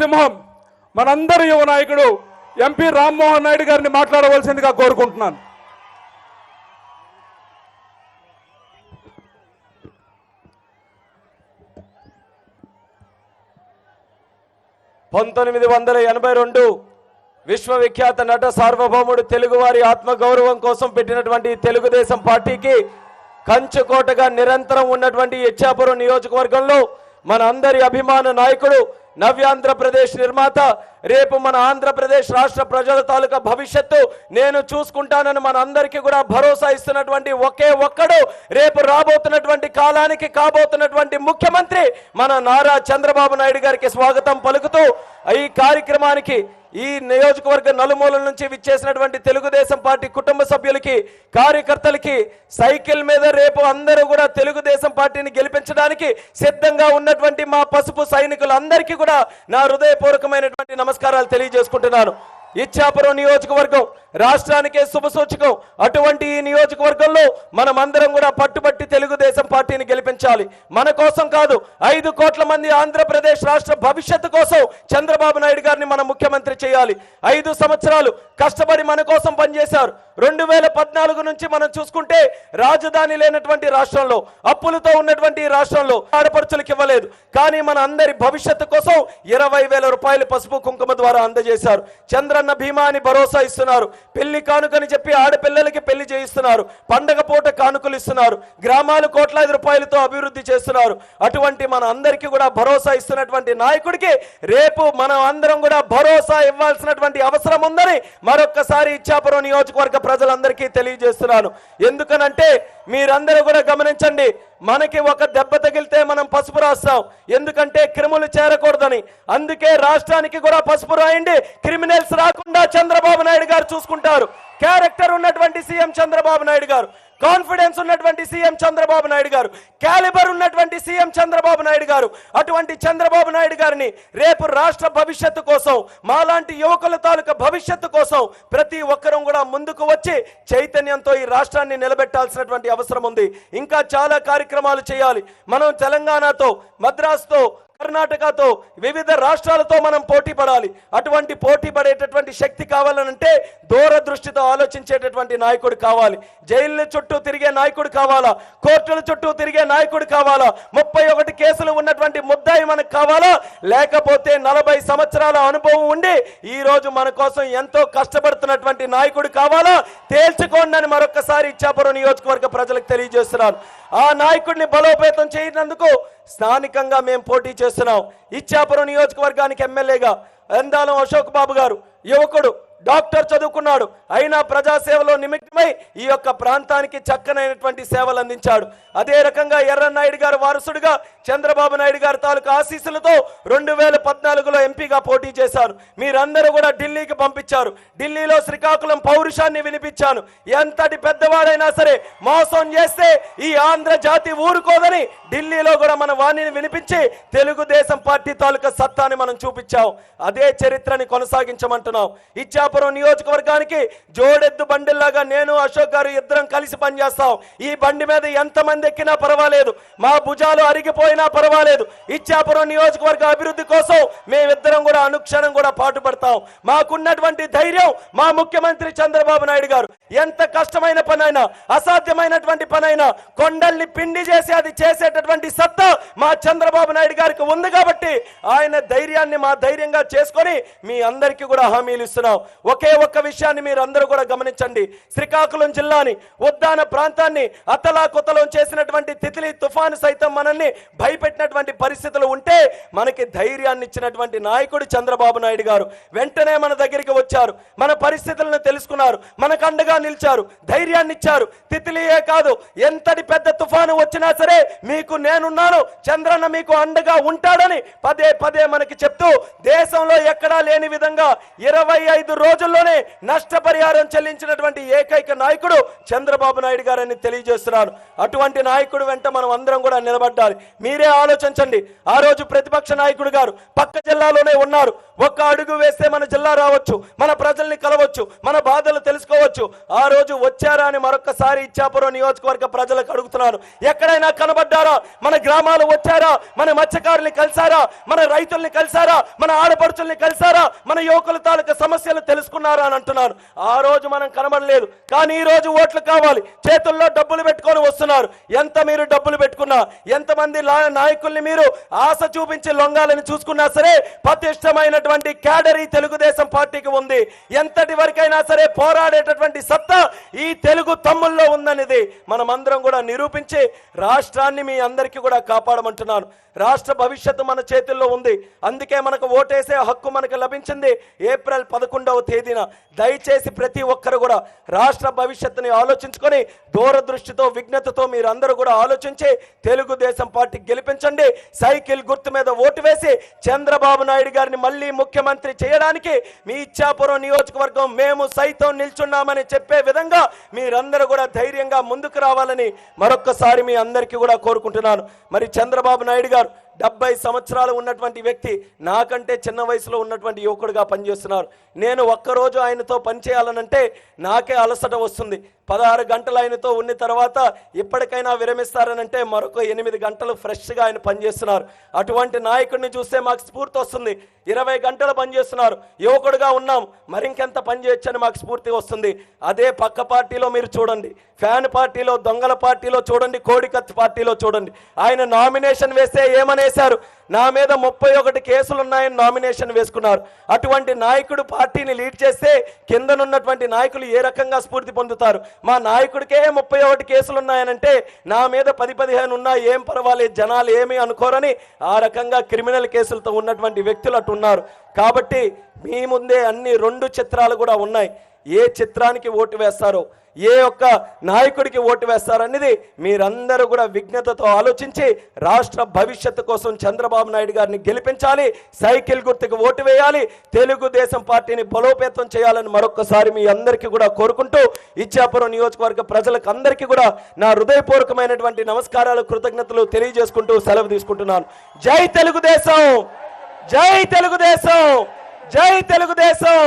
సింహం మనందరి యువ నాయకుడు ఎంపీ రామ్మోహన్ నాయుడు గారిని మాట్లాడవలసిందిగా కోరుకుంటున్నాను. విశ్వవిఖ్యాత నట సార్వభౌముడు తెలుగువారి ఆత్మగౌరవం కోసం పెట్టినటువంటి తెలుగుదేశం పార్టీకి కంచుకోటగా నిరంతరం ఉన్నటువంటి ఇచ్చాపురం నియోజకవర్గంలో మన అందరి అభిమాన నాయకుడు నవ్యాంధ్రప్రదేశ్ నిర్మాత రేపు మన ఆంధ్రప్రదేశ్ రాష్ట్ర ప్రజల తాలూకా భవిష్యత్తు నేను చూసుకుంటానని మన అందరికీ కూడా భరోసా ఇస్తున్నటువంటి ఒకే ఒక్కడు రేపు రాబోతున్నటువంటి కాలానికి కాబోతున్నటువంటి ముఖ్యమంత్రి మన నారా చంద్రబాబు నాయుడు గారికి స్వాగతం పలుకుతూ ఈ కార్యక్రమానికి ఈ నియోజకవర్గ నలుమూలల నుంచి విచ్చేసినటువంటి తెలుగుదేశం పార్టీ కుటుంబ సభ్యులకి కార్యకర్తలకి సైకిల్ మీద రేపు అందరూ కూడా తెలుగుదేశం పార్టీని గెలిపించడానికి సిద్ధంగా ఉన్నటువంటి మా పసుపు సైనికులందరికీ కూడా నా హృదయపూర్వకమైనటువంటి నమస్కారాలు తెలియజేసుకుంటున్నాను. ఇచ్చాపురం నియోజకవర్గం రాష్ట్రానికే శుభసూచకం. అటువంటి ఈ నియోజకవర్గంలో మనమందరం కూడా పట్టుబట్టి తెలుగుదేశం పార్టీని గెలిపించాలి. మన కోసం కాదు, 5 కోట్ల మంది ఆంధ్రప్రదేశ్ రాష్ట్ర భవిష్యత్తు కోసం చంద్రబాబు నాయుడు గారిని మనం ముఖ్యమంత్రి చేయాలి. 5 సంవత్సరాలు కష్టపడి మన కోసం పనిచేశారు. 2014 నుంచి మనం చూసుకుంటే రాజధాని లేనటువంటి రాష్ట్రంలో, అప్పులతో ఉన్నటువంటి రాష్ట్రంలో ఆడపడుచులకు ఇవ్వలేదు. కానీ మన అందరి భవిష్యత్తు కోసం 20,000 రూపాయలు పసుపు కుంకుమ ద్వారా అందజేశారు. చంద్రన్న బీమా అని భరోసా ఇస్తున్నారు. పెళ్లి కానుకని చెప్పి ఆడపిల్లలకి పెళ్లి చేయిస్తున్నారు. పండగ పూట కానుకలు ఇస్తున్నారు. గ్రామాలు కోట్లాది రూపాయలతో అభివృద్ధి చేస్తున్నారు. అటువంటి మన అందరికీ కూడా భరోసా ఇస్తున్నటువంటి నాయకుడికి రేపు మనం అందరం కూడా భరోసా ఇవ్వాల్సినటువంటి అవసరం ఉందని మరొక్కసారి ఇచ్చాపురం నియోజకవర్గ ప్రజలందరికీ తెలియజేస్తున్నాను. ఎందుకనంటే మీరందరూ కూడా గమనించండి, మనకి ఒక దెబ్బ తగిలితే మనం పసుపు రాస్తాం, ఎందుకంటే క్రిములు చేరకూడదని. అందుకే రాష్ట్రానికి కూడా పసుపు రాయండి, క్రిమినల్స్ రాకుండా చంద్రబాబు నాయుడు గారు చూసుకుంటారు. క్యారెక్టర్ ఉన్నటువంటి సీఎం చంద్రబాబు నాయుడు గారు, కాన్ఫిడెన్స్ ఉన్నటువంటి సీఎం చంద్రబాబు నాయుడు గారు, క్యాలిబర్ ఉన్నటువంటి సీఎం చంద్రబాబు నాయుడు గారు. అటువంటి చంద్రబాబు నాయుడు గారిని రేపు రాష్ట్ర భవిష్యత్తు కోసం, మాలాంటి యువకుల తాలూకా భవిష్యత్తు కోసం ప్రతి ఒక్కరూ కూడా ముందుకు వచ్చి చైతన్యంతో ఈ రాష్ట్రాన్ని నిలబెట్టాల్సినటువంటి అవసరం ఉంది. ఇంకా చాలా కార్యక్రమాలు చేయాలి. మనం తెలంగాణతో, మద్రాసుతో, కర్ణాటకతో, వివిధ రాష్ట్రాలతో మనం పోటీ పడాలి. అటువంటి పోటీ పడేటటువంటి శక్తి కావాలనంటే దూరదృష్టితో ఆలోచించేటటువంటి నాయకుడు కావాలి. జైళ్ళ చుట్టూ తిరిగే నాయకుడు కావాలా, కోర్టుల చుట్టూ తిరిగే నాయకుడు కావాలా, 31 కేసులు ఉన్నటువంటి ముద్దాయి మనకు కావాలా, లేకపోతే 40 సంవత్సరాల అనుభవం ఉండి ఈ రోజు మన కోసం ఎంతో కష్టపడుతున్నటువంటి నాయకుడు కావాలా, తేల్చుకోండి అని మరొకసారి ఇచ్చాపురం నియోజకవర్గ ప్రజలకు తెలియజేస్తున్నాను. ఆ నాయకుడిని బలోపేతం చేయనందుకు స్థానికంగా మేము పోటీ చేస్తున్నాం. ఇచ్చాపురం నియోజకవర్గానికి ఎమ్మెల్యేగా ఎందాలం అశోక్ బాబు గారు యువకుడు, డాక్టర్ చదువుకున్నాడు, అయినా ప్రజాసేవలో నిమిత్తమై ఈ యొక్క ప్రాంతానికి చక్కనైనటువంటి సేవలు అందించాడు. అదే రకంగా ఎర్రన్నాయుడు గారు వారసుడిగా చంద్రబాబు నాయుడు గారి తాలూకు ఆశీస్సులతో 2014లో ఎంపీగా పోటీ చేశాను. మీరందరూ కూడా ఢిల్లీకి పంపించారు. ఢిల్లీలో శ్రీకాకుళం పౌరుషాన్ని వినిపించాను. ఎంతటి పెద్దవాడైనా సరే మోసం చేస్తే ఈ ఆంధ్ర జాతి ఊరుకోదని ఢిల్లీలో కూడా మన వాణిని వినిపించి తెలుగుదేశం పార్టీ తాలూకా సత్తాని మనం చూపించాం. అదే చరిత్రని కొనసాగించమంటున్నాం. ఇచ్చాపురం నియోజకవర్గానికి జోడెద్దు బండిల్లాగా నేను అశోక్ గారు ఇద్దరం కలిసి పనిచేస్తాం. ఈ బండి మీద ఎంతమంది ఎక్కినా పర్వాలేదు, మా భుజాలు అరిగిపోయినా పర్వాలేదు. ఇచ్చాపురం నియోజకవర్గ అభివృద్ధి కోసం మేమిద్దరం కూడా అనుక్షణం కూడా పాటుపడతాం. మాకున్నటువంటి ధైర్యం మా ముఖ్యమంత్రి చంద్రబాబు నాయుడు గారు ఎంత కష్టమైన పనైనా, అసాధ్యమైనటువంటి పనైనా కొండల్ని పిండి చేసి అది చేసేటటువంటి సత్తా మా చంద్రబాబు నాయుడు గారికి ఉంది. కాబట్టి ఆయన ధైర్యాన్ని మా ధైర్యంగా చేసుకొని మీ అందరికీ కూడా హామీలు ఇస్తున్నాం. ఒకే ఒక్క విషయాన్ని మీరు అందరూ కూడా గమనించండి. శ్రీకాకుళం జిల్లాని, ఉద్దాన ప్రాంతాన్ని అతలాకుతలం చేసినటువంటి తిత్లీ తుఫాను సైతం మనల్ని భయపెట్టినటువంటి పరిస్థితులు ఉంటే మనకి ధైర్యాన్ని ఇచ్చినటువంటి నాయకుడు చంద్రబాబు నాయుడు గారు. వెంటనే మన దగ్గరికి వచ్చారు, మన పరిస్థితులను తెలుసుకున్నారు, మనకు అండగా నిలిచారు, ధైర్యాన్ని ఇచ్చారు. తిత్లీయే కాదు, ఎంతటి పెద్ద తుఫాను వచ్చినా సరే మీకు నేనున్నాను, చంద్రన్న మీకు అండగా ఉంటాడని పదే పదే మనకి చెప్తూ దేశంలో ఎక్కడా లేని విధంగా 25 రోజుల్లోనే నష్టపరిహారం చెల్లించినటువంటి ఏకైక నాయకుడు చంద్రబాబు నాయుడు గారని తెలియజేస్తున్నాను. అటువంటి నాయకుడు వెంట మనం అందరం కూడా నిలబడాలి. మీరే ఆలోచించండి. ఆ రోజు ప్రతిపక్ష నాయకుడు గారు పక్క జిల్లాలోనే ఉన్నారు. ఒక్క అడుగు వేస్తే మన జిల్లా రావచ్చు, మన ప్రజల్ని కలవచ్చు, మన బాధలు తెలుసుకోవచ్చు. ఆ రోజు వచ్చారా అని మరొకసారి ఇచ్చాపురం నియోజకవర్గ ప్రజలకు అడుగుతున్నాను. ఎక్కడైనా కనబడ్డారా? మన గ్రామాలు వచ్చారా? మన మత్స్యకారుల్ని కలిసారా? మన రైతుల్ని కలిసారా? మన ఆడపడుచుల్ని కలిసారా? మన యువకుల తాలూకా సమస్యలు తెలుసుకున్నారా అని అంటున్నాను. ఆ రోజు మనం కనబడలేదు, కానీ ఈ రోజు ఓట్లు కావాలి. చేతుల్లో డబ్బులు పెట్టుకొని వస్తున్నారు. ఎంత మీరు డబ్బులు పెట్టుకున్నా, ఎంతమంది నాయకుల్ని మీరు ఆశ చూపించి లొంగాలని చూసుకున్నా సరే, పటిష్టమైనటువంటి క్యాడర్ ఈ తెలుగుదేశం పార్టీకి ఉంది. ఎంతటి వరకైనా సరే పోరాడేటటువంటి సత్తా ఈ తెలుగు తమ్ముల్లో ఉందనేది మనమందరం కూడా నిరూపించి రాష్ట్రాన్ని మీ అందరికీ కూడా కాపాడమంటున్నాను. రాష్ట్ర భవిష్యత్తు మన చేతుల్లో ఉంది. అందుకే మనకు ఓటేసే హక్కు మనకు లభించింది ఏప్రిల్ 11వ తేదీన. దయచేసి ప్రతి ఒక్కరు కూడా రాష్ట్ర భవిష్యత్తుని ఆలోచించుకొని దూరదృష్టితో విజ్ఞతతో మీరందరూ కూడా ఆలోచించి తెలుగుదేశం పార్టీ గెలిపించండి. సైకిల్ గుర్తు మీద ఓటు వేసి చంద్రబాబు నాయుడు గారిని మళ్ళీ ముఖ్యమంత్రి చేయడానికి మీ ఇచ్చాపురం నియోజకవర్గం మేము సైతం నిల్చున్నామని చెప్పే విధంగా మీరందరూ కూడా ధైర్యంగా ముందుకు రావాలని మరొక్కసారి మీ అందరికీ కూడా కోరుకుంటున్నాను. మరి చంద్రబాబు నాయుడు గారు 70 సంవత్సరాలు ఉన్నటువంటి వ్యక్తి, నాకంటే చిన్న వయసులో ఉన్నటువంటి యువకుడిగా పనిచేస్తున్నారు. నేను ఒక్కరోజు ఆయనతో పనిచేయాలనంటే నాకే అలసట వస్తుంది. 16 గంటలు ఆయనతో ఉన్న తర్వాత ఇప్పటికైనా విరమిస్తారనంటే మరొక 8 గంటలు ఫ్రెష్గా ఆయన పనిచేస్తున్నారు. అటువంటి నాయకుడిని చూస్తే మాకు స్ఫూర్తి వస్తుంది. 20 గంటలు పనిచేస్తున్నారు. యువకుడుగా ఉన్నాం, మరింకెంత పనిచేయొచ్చని మాకు స్ఫూర్తి వస్తుంది. అదే పక్క పార్టీలో మీరు చూడండి, ఫ్యాన్ పార్టీలో, దొంగల పార్టీలో చూడండి, కోడికత్తి పార్టీలో చూడండి. ఆయన నామినేషన్ వేస్తే ఏమనేశారు? నా మీద 31 కేసులు ఉన్నాయని నామినేషన్ వేసుకున్నారు. అటువంటి నాయకుడు పార్టీని లీడ్ చేస్తే కిందనున్నటువంటి నాయకులు ఏ రకంగా స్ఫూర్తి పొందుతారు? మా నాయకుడికే 31 కేసులు ఉన్నాయనంటే నా మీద 10-15 ఉన్నా ఏం పర్వాలేదు, జనాలు ఏమీ అనుకోరని ఆ రకంగా క్రిమినల్ కేసులతో ఉన్నటువంటి వ్యక్తులు అటు ఉన్నారు. కాబట్టి మీ ముందే అన్ని 2 చిత్రాలు కూడా ఉన్నాయి. ఏ చిత్రానికి ఓటు వేస్తారో, ఏ ఒక్క నాయకుడికి ఓటు వేస్తారనేది మీరందరూ కూడా విజ్ఞతతో ఆలోచించి రాష్ట్ర భవిష్యత్తు కోసం చంద్రబాబు నాయుడు గారిని గెలిపించాలి. సైకిల్ గుర్తుకు ఓటు వేయాలి. తెలుగుదేశం పార్టీని బలోపేతం చేయాలని మరొకసారి మీ అందరికీ కూడా కోరుకుంటూ ఇచ్చాపురం నియోజకవర్గ ప్రజలకు అందరికీ కూడా నా హృదయపూర్వకమైనటువంటి నమస్కారాలు, కృతజ్ఞతలు తెలియజేసుకుంటూ సెలవు తీసుకుంటున్నాను. జై తెలుగుదేశం, జై తెలుగుదేశం, జై తెలుగుదేశం.